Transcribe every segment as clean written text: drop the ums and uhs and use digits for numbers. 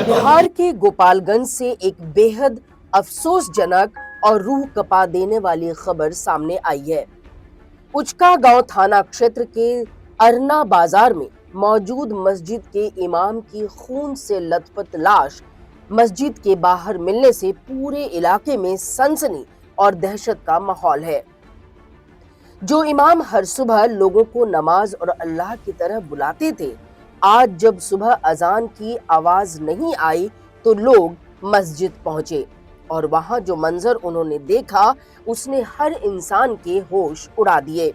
बिहार के गोपालगंज से एक बेहद अफसोसजनक और रूह कपा देने वाली खबर सामने आई है। उचका गांव थाना क्षेत्र के अरना बाजार में मौजूद मस्जिद के इमाम की खून से लथपथ लाश मस्जिद के बाहर मिलने से पूरे इलाके में सनसनी और दहशत का माहौल है। जो इमाम हर सुबह लोगों को नमाज और अल्लाह की तरफ बुलाते थे, आज जब सुबह अजान की आवाज नहीं आई तो लोग मस्जिद पहुंचे और वहां जो मंजर उन्होंने देखा उसने हर इंसान के होश उड़ा दिए।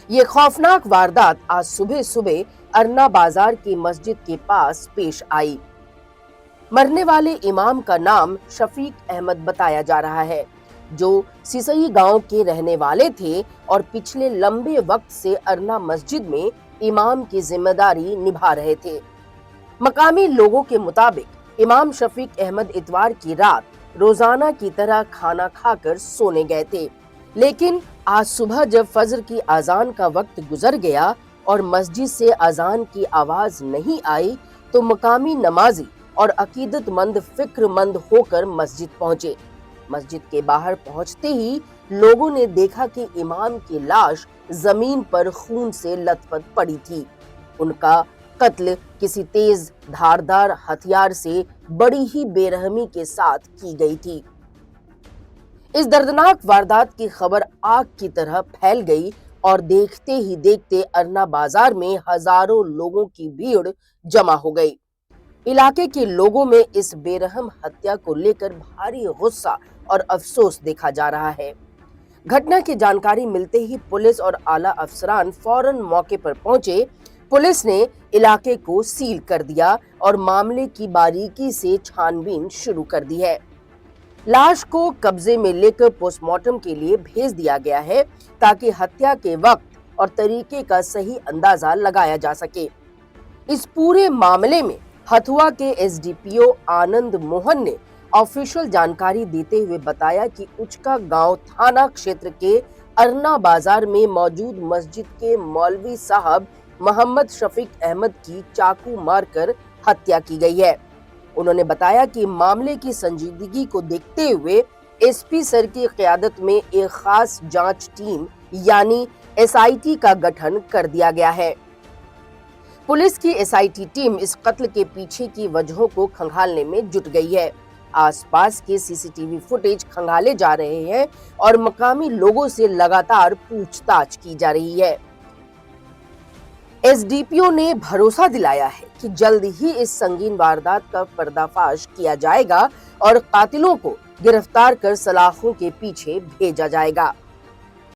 ये खौफनाक वारदात आज सुबह सुबह अरना बाजार की मस्जिद के पास पेश आई। मरने वाले इमाम का नाम शफीक अहमद बताया जा रहा है, जो सिसई गांव के रहने वाले थे और पिछले लंबे वक्त से अरना मस्जिद में इमाम की जिम्मेदारी निभा रहे थे। मकामी लोगों के मुताबिक इमाम शफीक अहमद इतवार की रात रोजाना की तरह खाना खाकर सोने गए थे, लेकिन आज सुबह जब फजर की अजान का वक्त गुजर गया और मस्जिद से अजान की आवाज नहीं आई तो मकामी नमाजी और अकीदतमंद फिक्रमंद होकर मस्जिद पहुंचे। मस्जिद के बाहर पहुंचते ही लोगों ने देखा कि इमाम की लाश जमीन पर खून से लथपथ पड़ी थी। उनका कत्ल किसी तेज धारदार हथियार से बड़ी ही बेरहमी के साथ की गई थी। इस दर्दनाक वारदात की खबर आग की तरह फैल गई और देखते ही देखते अरना बाजार में हजारों लोगों की भीड़ जमा हो गई। इलाके के लोगों में इस बेरहम हत्या को लेकर भारी गुस्सा और अफसोस देखा जा रहा है। घटना की जानकारी मिलते ही पुलिस और आला अफसरान फौरन मौके पर पहुंचे। पुलिस ने इलाके को सील कर दिया और मामले की बारीकी से छानबीन शुरू कर दी है। लाश को कब्जे में लेकर पोस्टमार्टम के लिए भेज दिया गया है ताकि हत्या के वक्त और तरीके का सही अंदाजा लगाया जा सके। इस पूरे मामले में हथुआ के एसडीपीओ आनंद मोहन ने ऑफिशियल जानकारी देते हुए बताया कि उचका गांव थाना क्षेत्र के अरना बाजार में मौजूद मस्जिद के मौलवी साहब मोहम्मद शफीक अहमद की चाकू मारकर हत्या की गई है। उन्होंने बताया कि मामले की संजीदगी को देखते हुए एसपी सर की क़यादत में एक खास जांच टीम यानी एसआईटी का गठन कर दिया गया है। पुलिस की एसआईटी टीम इस कत्ल के पीछे की वजहों को खंगालने में जुट गई है। आसपास के सीसीटीवी फुटेज खंगाले जा रहे हैं और मकामी लोगों से लगातार पूछताछ की जा रही है। एसडीपीओ ने भरोसा दिलाया है कि जल्द ही इस संगीन वारदात का पर्दाफाश किया जाएगा और कातिलों को गिरफ्तार कर सलाखों के पीछे भेजा जाएगा।